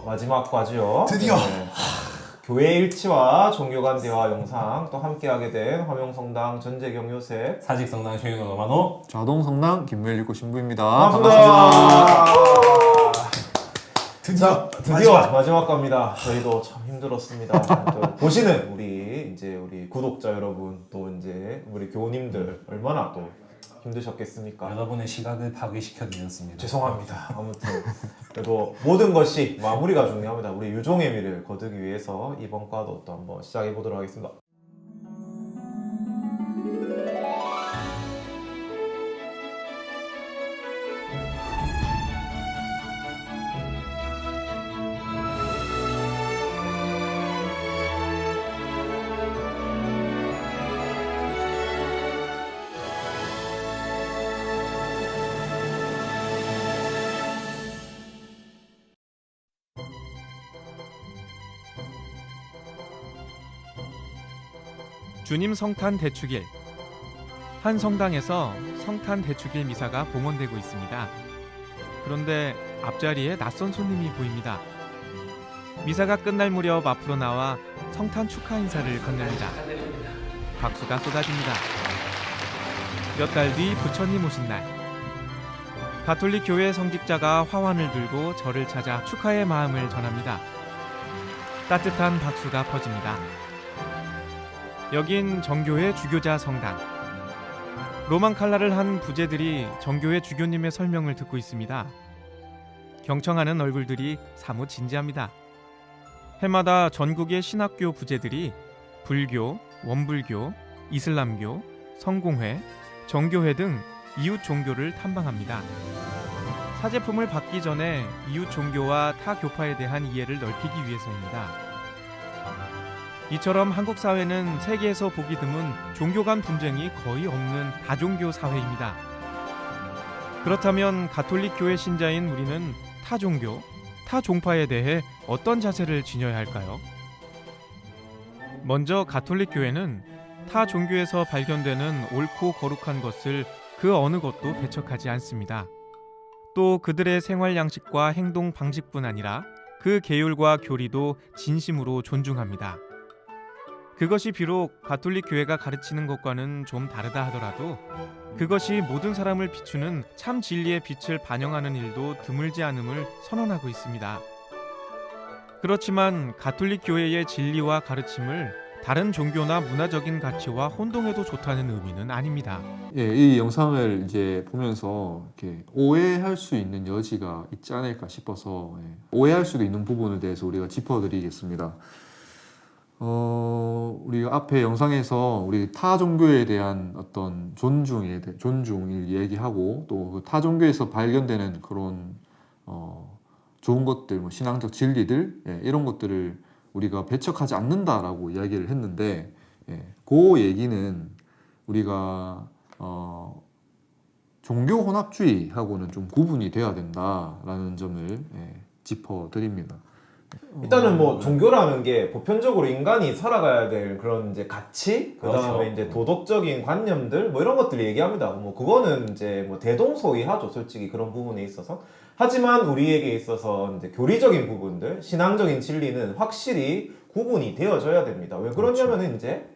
마지막 과죠. 드디어! 교회 일치와 종교 간 대화 영상 또 함께하게 된 화명성당 전재경 요셉 사직성당 최윤호 노만호. 자동성당 김무일 읽고 신부입니다. 반갑습니다. 드디어 마지막 과입니다. 저희도 참 힘들었습니다. 또 보시는 우리 구독자 여러분 또 이제 우리 교우님들 얼마나 또 힘드셨겠습니까? 여러분의 시각을 파괴시켜 드렸습니다. 죄송합니다. 아무튼 그래도 모든 것이 마무리가 중요합니다. 우리 유종의 미를 거두기 위해서 이번 과도 또 한번 시작해 보도록 하겠습니다. 주님 성탄 대축일. 한 성당에서 성탄 대축일 미사가 봉헌되고 있습니다. 그런데 앞자리에 낯선 손님이 보입니다. 미사가 끝날 무렵 앞으로 나와 성탄 축하 인사를 건넵니다. 박수가 쏟아집니다. 몇 달 뒤 부처님 오신 날, 가톨릭 교회 성직자가 화환을 들고 저를 찾아 축하의 마음을 전합니다. 따뜻한 박수가 퍼집니다. 여긴 정교회 주교자 성당. 로만 칼라를 한 부제들이 정교회 주교님의 설명을 듣고 있습니다. 경청하는 얼굴들이 사뭇 진지합니다. 해마다 전국의 신학교 부제들이 불교, 원불교, 이슬람교, 성공회, 정교회 등 이웃 종교를 탐방합니다. 사제품을 받기 전에 이웃 종교와 타 교파에 대한 이해를 넓히기 위해서입니다. 이처럼 한국 사회는 세계에서 보기 드문 종교 간 분쟁이 거의 없는 다종교 사회입니다. 그렇다면 가톨릭 교회 신자인 우리는 타 종교, 타 종파에 대해 어떤 자세를 지녀야 할까요? 먼저 가톨릭 교회는 타 종교에서 발견되는 옳고 거룩한 것을 그 어느 것도 배척하지 않습니다. 또 그들의 생활 양식과 행동 방식뿐 아니라 그 계율과 교리도 진심으로 존중합니다. 그것이 비록 가톨릭 교회가 가르치는 것과는 좀 다르다 하더라도 그것이 모든 사람을 비추는 참 진리의 빛을 반영하는 일도 드물지 않음을 선언하고 있습니다. 그렇지만 가톨릭 교회의 진리와 가르침을 다른 종교나 문화적인 가치와 혼동해도 좋다는 의미는 아닙니다. 예, 이 영상을 이제 보면서 이렇게 오해할 수 있는 여지가 있지 않을까 싶어서 오해할 수도 있는 부분에 대해서 우리가 짚어드리겠습니다. 우리가 앞에 영상에서 우리 타 종교에 대한 어떤 존중을 얘기하고 또 그 타 종교에서 발견되는 그런 좋은 것들, 뭐 신앙적 진리들 이런 것들을 우리가 배척하지 않는다라고 이야기를 했는데 그 얘기는 우리가 종교 혼합주의하고는 좀 구분이 돼야 된다라는 점을 짚어드립니다. 일단은 뭐 종교라는 게 보편적으로 인간이 살아가야 될 그런 이제 가치, 그다음에 그렇죠. 이제 도덕적인 관념들 뭐 이런 것들을 얘기합니다. 뭐 그거는 이제 뭐 대동소이하죠, 솔직히 그런 부분에 있어서. 하지만 우리에게 있어서 이제 교리적인 부분들, 신앙적인 진리는 확실히 구분이 되어져야 됩니다. 왜 그러냐면은 이제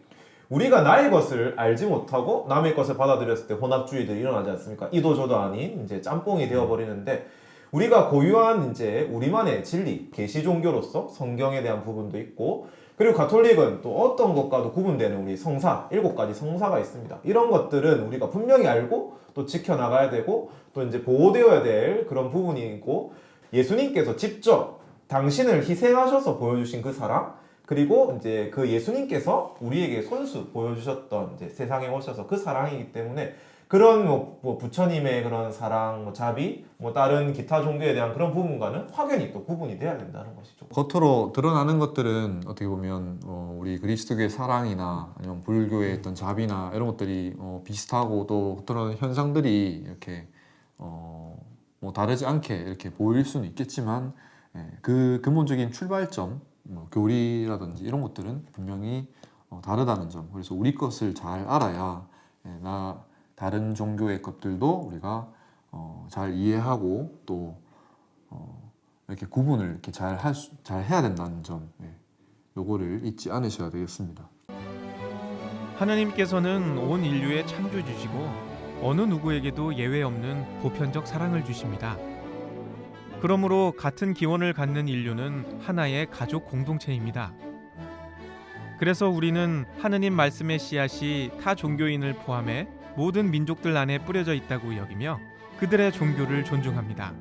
우리가 나의 것을 알지 못하고 남의 것을 받아들였을 때 혼합주의들이 일어나지 않습니까? 이도저도 아닌 이제 짬뽕이 되어버리는데, 우리가 고유한 이제 우리만의 진리, 계시 종교로서 성경에 대한 부분도 있고, 그리고 가톨릭은 또 어떤 것과도 구분되는 우리 성사, 7가지 성사가 있습니다. 이런 것들은 우리가 분명히 알고 또 지켜나가야 되고 또 이제 보호되어야 될 그런 부분이 있고, 예수님께서 직접 당신을 희생하셔서 보여주신 그 사랑, 그리고 이제 그 예수님께서 우리에게 손수 보여주셨던 이제 세상에 오셔서 그 사랑이기 때문에 그런 뭐 부처님의 그런 사랑, 뭐 자비, 뭐 다른 기타 종교에 대한 그런 부분과는 확연히 또 구분이 돼야 된다는 것이죠. 겉으로 드러나는 것들은 어떻게 보면 우리 그리스도교의 사랑이나 아니면 불교의 어떤 자비나 이런 것들이 비슷하고 또 어떤 현상들이 이렇게 뭐 다르지 않게 이렇게 보일 수는 있겠지만 그 근본적인 출발점, 뭐 교리라든지 이런 것들은 분명히 다르다는 점. 그래서 우리 것을 잘 알아야 다른 종교의 것들도 우리가 잘 이해하고 또 이렇게 구분을 이렇게 잘 해야 된다는 점, 요거를 잊지 않으셔야 되겠습니다. 하느님께서는 온 인류의 창조주시고 어느 누구에게도 예외 없는 보편적 사랑을 주십니다. 그러므로 같은 기원을 갖는 인류는 하나의 가족 공동체입니다. 그래서 우리는 하느님 말씀의 씨앗이 타 종교인을 포함해 모든 민족들 안에 뿌려져 있다고 여기며 그들의 종교를 존중합니다.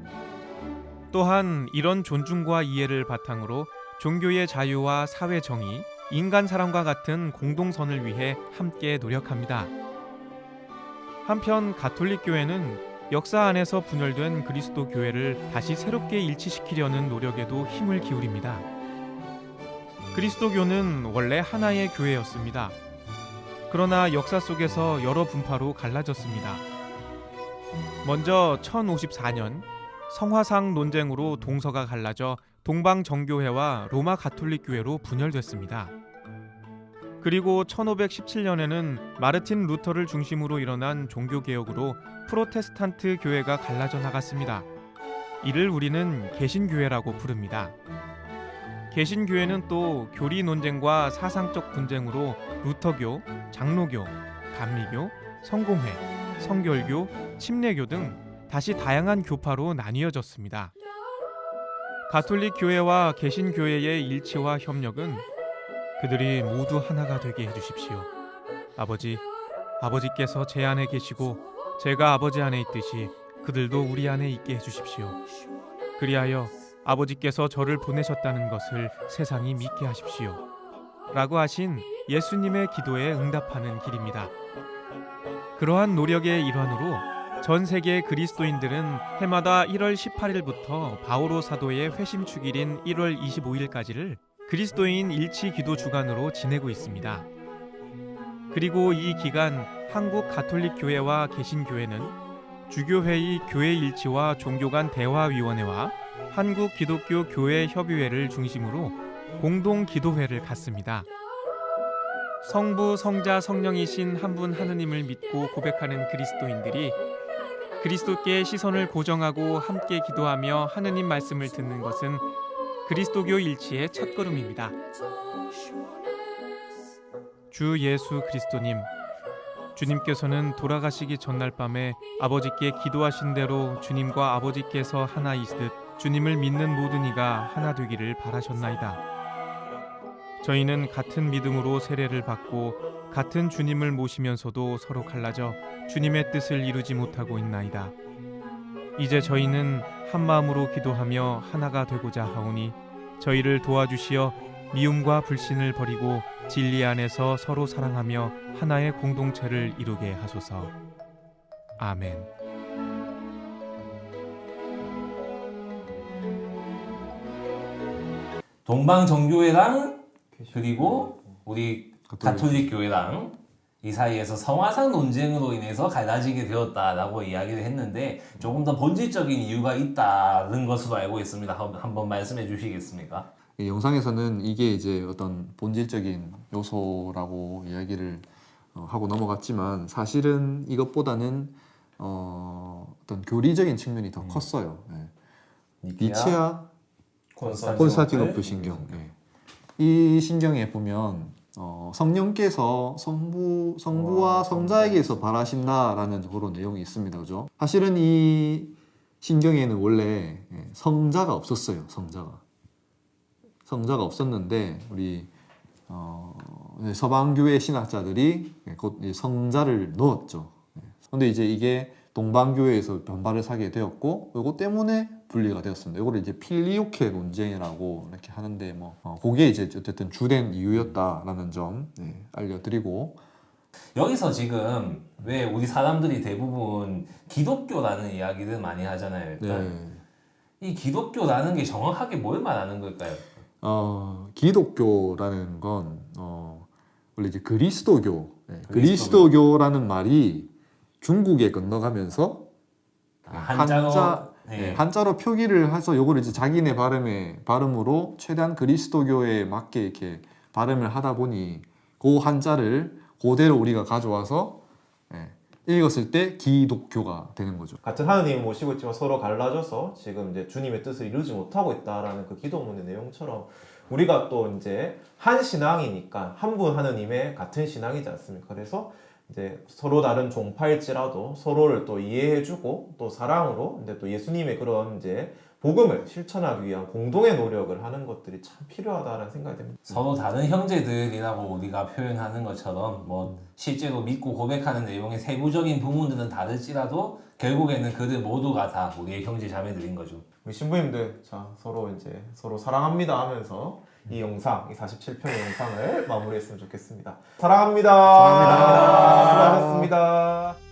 또한 이런 존중과 이해를 바탕으로 종교의 자유와 사회 정의, 인간 사랑과 같은 공동선을 위해 함께 노력합니다. 한편 가톨릭 교회는 역사 안에서 분열된 그리스도 교회를 다시 새롭게 일치시키려는 노력에도 힘을 기울입니다. 그리스도교는 원래 하나의 교회였습니다. 그러나 역사 속에서 여러 분파로 갈라졌습니다. 먼저 1054년 성화상 논쟁으로 동서가 갈라져 동방정교회와 로마 가톨릭 교회로 분열됐습니다. 그리고 1517년에는 마르틴 루터를 중심으로 일어난 종교개혁으로 프로테스탄트 교회가 갈라져 나갔습니다. 이를 우리는 개신교회라고 부릅니다. 개신교회는 또 교리 논쟁과 사상적 분쟁으로 루터교, 장로교, 감리교, 성공회, 성결교, 침례교 등 다시 다양한 교파로 나뉘어졌습니다. 가톨릭 교회와 개신교회의 일치와 협력은 그들이 모두 하나가 되게 해주십시오. 아버지께서 제 안에 계시고 제가 아버지 안에 있듯이 그들도 우리 안에 있게 해주십시오. 그리하여 아버지께서 저를 보내셨다는 것을 세상이 믿게 하십시오. 라고 하신 예수님의 기도에 응답하는 길입니다. 그러한 노력의 일환으로 전 세계 그리스도인들은 해마다 1월 18일부터 바오로 사도의 회심 축일인 1월 25일까지를 그리스도인 일치 기도 주간으로 지내고 있습니다. 그리고 이 기간 한국 가톨릭 교회와 개신교회는 주교회의 교회 일치와 종교 간 대화위원회와 한국 기독교 교회 협의회를 중심으로 공동 기도회를 갖습니다. 성부, 성자, 성령이신 한 분 하느님을 믿고 고백하는 그리스도인들이 그리스도께 시선을 고정하고 함께 기도하며 하느님 말씀을 듣는 것은 그리스도교 일치의 첫걸음입니다. 주 예수 그리스도님, 주님께서는 돌아가시기 전날 밤에 아버지께 기도하신 대로 주님과 아버지께서 하나이시듯 주님을 믿는 모든 이가 하나 되기를 바라셨나이다. 저희는 같은 믿음으로 세례를 받고 같은 주님을 모시면서도 서로 갈라져 주님의 뜻을 이루지 못하고 있나이다. 이제 저희는 한 마음으로 기도하며 하나가 되고자 하오니 저희를 도와주시어 미움과 불신을 버리고 진리 안에서 서로 사랑하며 하나의 공동체를 이루게 하소서. 아멘. 동방정교회랑 그리고 우리 가톨릭 교회랑 이 사이에서 성화상 논쟁으로 인해서 갈라지게 되었다라고 이야기를 했는데 조금 더 본질적인 이유가 있다는 것으로 알고 있습니다. 한번 말씀해 주시겠습니까? 이 영상에서는 이게 이제 어떤 본질적인 요소라고 이야기를 하고 넘어갔지만 사실은 이것보다는 어떤 교리적인 측면이 더 컸어요. 니케아 콘스탄티노플 신경. 이 신경에 보면 성령께서 성부와 성자에게서 바라신다라는 그런 내용이 있습니다. 그죠? 사실은 이 신경에는 원래 성자가 없었어요. 성자가 없었는데 우리 서방교회 신학자들이 곧 성자를 넣었죠. 근데 이제 이게 동방교회에서 반발을 사게 되었고 이것 때문에 분리가 되었습니다. 이거를 이제 필리오케 논쟁이라고 이렇게 하는데 그게 이제 어쨌든 주된 이유였다라는 점 알려드리고, 여기서 지금 왜 우리 사람들이 대부분 기독교라는 이야기를 많이 하잖아요. 일단 이 기독교라는 게 정확하게 뭘 말하는 걸까요? 기독교라는 건 원래 이제 그리스도교라는 말이 중국에 건너가면서 한자로 표기를 해서 요거를 이제 자기네 발음으로 최대한 그리스도교에 맞게 이렇게 발음을 하다 보니 그 한자를 그대로 우리가 가져와서 읽었을 때 기독교가 되는 거죠. 같은 하느님을 모시고 있지만 서로 갈라져서 지금 이제 주님의 뜻을 이루지 못하고 있다라는 그 기도문의 내용처럼 우리가 또 이제 한 신앙이니까 한 분 하느님의 같은 신앙이지 않습니까? 그래서 이제 서로 다른 종파일지라도 서로를 또 이해해주고 또 사랑으로 이제 또 예수님의 그런 이제 복음을 실천하기 위한 공동의 노력을 하는 것들이 참 필요하다는 생각이 듭니다. 서로 다른 형제들이라고 우리가 표현하는 것처럼 뭐 실제로 믿고 고백하는 내용의 세부적인 부분들은 다를지라도 결국에는 그들 모두가 다 우리의 형제 자매들인 거죠. 우리 신부님들 자 서로 이제 서로 사랑합니다 하면서 이 영상, 이 47편의 영상을 마무리했으면 좋겠습니다. 사랑합니다. 사랑합니다. 수고하셨습니다.